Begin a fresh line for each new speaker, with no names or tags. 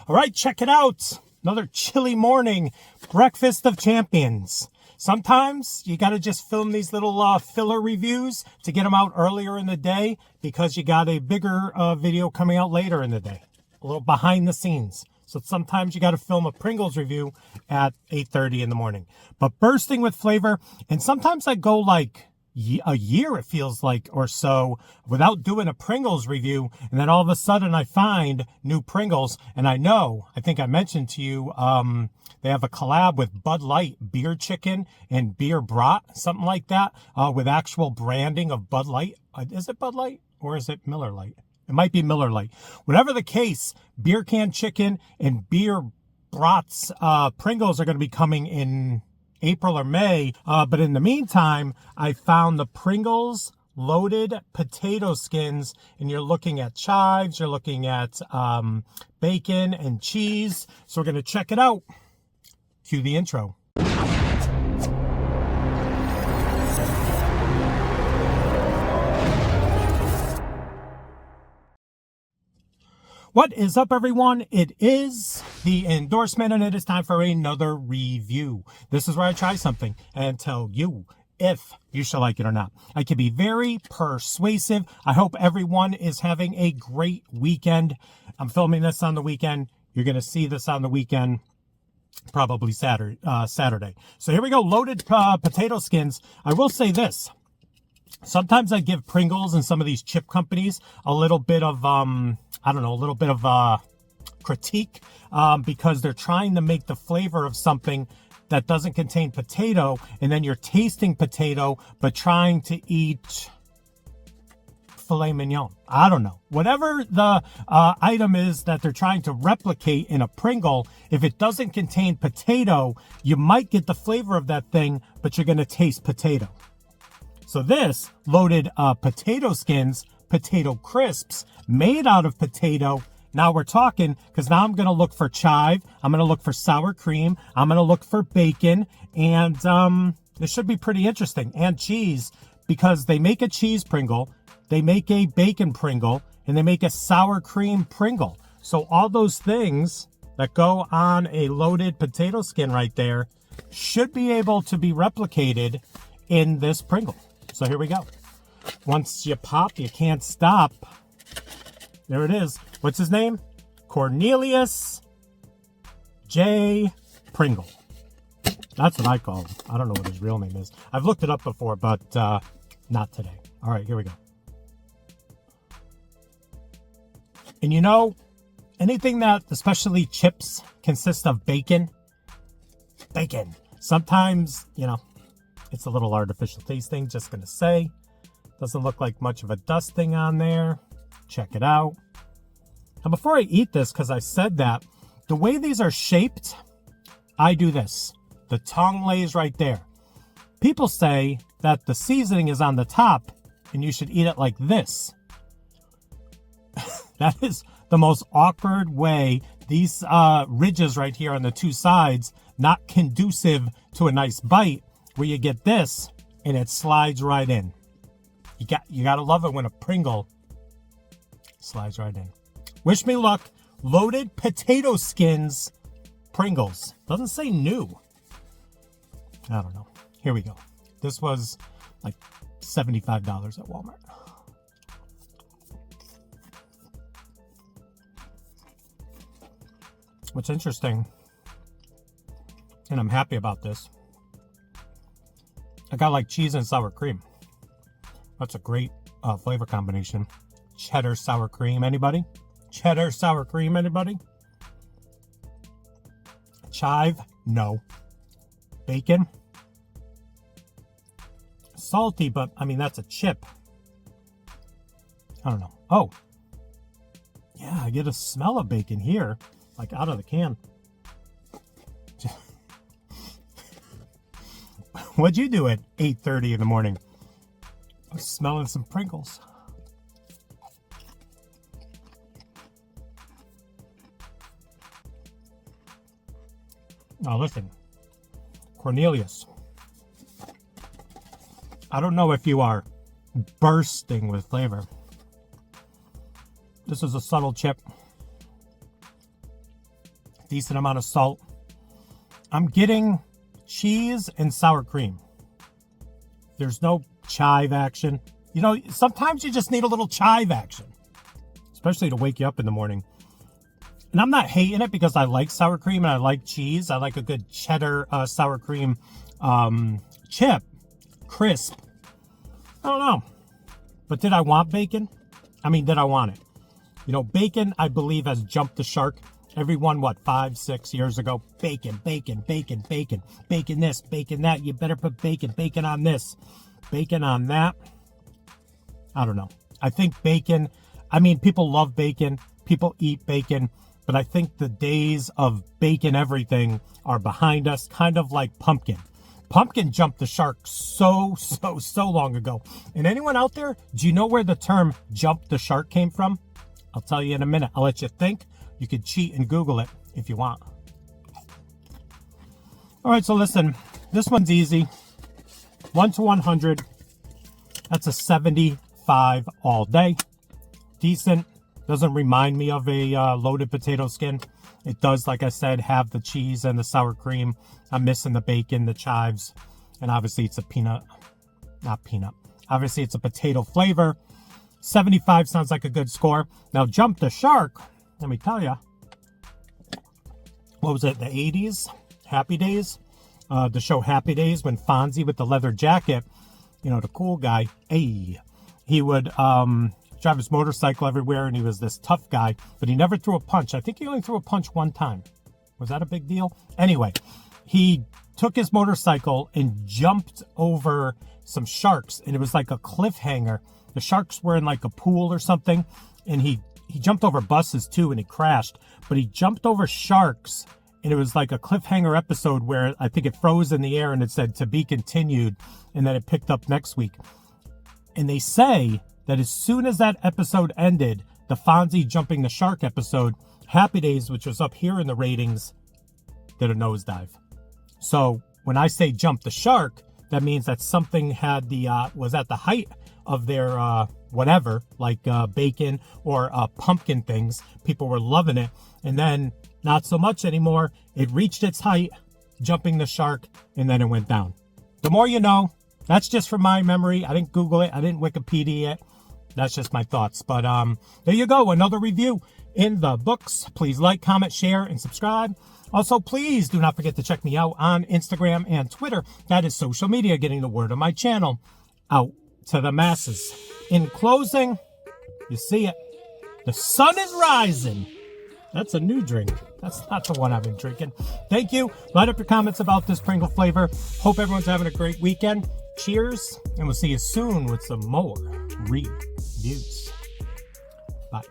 All right, check it out. Another chilly morning, breakfast of champions. Sometimes you got to just film these little filler reviews to get them out earlier in the day because you got a bigger video coming out later in the day. A little behind the scenes. So sometimes you got to film a Pringles review at 8:30 in the morning. But bursting with flavor, and sometimes I go like a year, it feels like, or so, without doing a Pringles review, and then all of a sudden I find new Pringles, and I think I mentioned to you, they have a collab with Bud Light Beer Chicken and Beer Brat, something like that, with actual branding of Bud Light. Is it Bud Light, or is it Miller Lite? It might be Miller Lite. Whatever the case, Beer Can Chicken and Beer Brat's Pringles are going to be coming in April or May, but in the meantime, I found the Pringles Loaded Potato Skins, and you're looking at chives, you're looking at bacon and cheese, so we're going to check it out. Cue the intro. What is up, everyone? It is the endorsement, and it is time for another review. This is where I try something and tell you if you shall like it or not. I can be very persuasive. I hope everyone is having a great weekend. I'm filming this on the weekend. You're going to see this on the weekend, probably Saturday. So here we go, Loaded Potato Skins. I will say this. Sometimes I give Pringles and some of these chip companies a little bit of, critique because they're trying to make the flavor of something that doesn't contain potato, and then you're tasting potato, but trying to eat filet mignon. I don't know. Whatever the item is that they're trying to replicate in a Pringle, if it doesn't contain potato, you might get the flavor of that thing, but you're going to taste potato. So this Loaded Potato Skins, potato crisps, made out of potato. Now we're talking, because now I'm going to look for chive. I'm going to look for sour cream. I'm going to look for bacon. And this should be pretty interesting. And cheese, because they make a cheese Pringle, they make a bacon Pringle, and they make a sour cream Pringle. So all those things that go on a loaded potato skin right there should be able to be replicated in this Pringle. So here we go. Once you pop, you can't stop. There it is. What's his name? Cornelius J. Pringle. That's what I call him. I don't know what his real name is. I've looked it up before, but not today. All right, here we go. And you know, anything that, especially chips, consists of bacon, sometimes, you know, it's a little artificial tasting, just going to say. Doesn't look like much of a dusting on there. Check it out. Now, before I eat this, because I said that, the way these are shaped, I do this. The tongue lays right there. People say that the seasoning is on the top, and you should eat it like this. That is the most awkward way. These ridges right here on the two sides, not conducive to a nice bite, where you get this, and it slides right in. You gotta love it when a Pringle slides right in. Wish me luck. Loaded Potato Skins Pringles. Doesn't say new. I don't know. Here we go. This was like $75 at Walmart. What's interesting, and I'm happy about this, I got like cheese and sour cream. That's a great flavor combination. Cheddar sour cream, anybody? Cheddar sour cream, anybody? Chive? No. Bacon? Salty, but I mean, that's a chip. I don't know. Oh. Yeah, I get a smell of bacon here, like out of the can. What'd you do at 8:30 in the morning? I'm smelling some Pringles. Now listen, Cornelius, I don't know if you are bursting with flavor. This is a subtle chip. decent amount of salt. I'm getting cheese and sour cream. There's no chive action. You know, sometimes you just need a little chive action, especially to wake you up in the morning. And I'm not hating it because I like sour cream and I like cheese. I like a good cheddar sour cream chip, crisp. I don't know. But did I want bacon? I mean, did I want it? You know, bacon, I believe, has jumped the shark. Everyone, what, 5, 6 years ago? Bacon, bacon, bacon, bacon. Bacon this, bacon that. You better put bacon. Bacon on this. Bacon on that. I don't know. I think bacon, I mean, people love bacon. People eat bacon. But I think the days of bacon everything are behind us, kind of like pumpkin. Pumpkin jumped the shark so long ago. And anyone out there, do you know where the term jump the shark came from? I'll tell you in a minute. I'll let you think. You could cheat and Google it if you want. All right, so listen, this one's easy. 1 to 100. That's a 75 all day. Decent. Doesn't remind me of a loaded potato skin. It does, like I said, have the cheese and the sour cream. I'm missing the bacon, the chives, and obviously it's a obviously it's a potato flavor. 75 sounds like a good score. Now, jump the shark. Let me tell you. What was it, the 80s? Happy Days? The show Happy Days, when Fonzie with the leather jacket, you know, the cool guy, he would drive his motorcycle everywhere, and he was this tough guy, but he never threw a punch. I think he only threw a punch one time. Was that a big deal? Anyway, he took his motorcycle and jumped over some sharks, and it was like a cliffhanger. The sharks were in like a pool or something, and he jumped over buses too, and he crashed, but he jumped over sharks, and it was like a cliffhanger episode where I think it froze in the air and it said to be continued, and then it picked up next week. And they say that as soon as that episode ended, the Fonzie jumping the shark episode, Happy Days, which was up here in the ratings, did a nosedive. So when I say jump the shark, that means that something had was at the height of their whatever, like bacon or pumpkin things. People were loving it. And then not so much anymore. It reached its height, jumping the shark, and then it went down. The more you know. That's just from my memory. I didn't Google it. I didn't Wikipedia it. That's just my thoughts. But there you go. Another review in the books. Please like, comment, share, and subscribe. Also, please do not forget to check me out on Instagram and Twitter. That is social media, getting the word of my channel out to the masses. In closing, you see it. The sun is rising. That's a new drink. That's not the one I've been drinking. Thank you. Light up your comments about this Pringle flavor. Hope everyone's having a great weekend. Cheers, and we'll see you soon with some more reviews. Bye.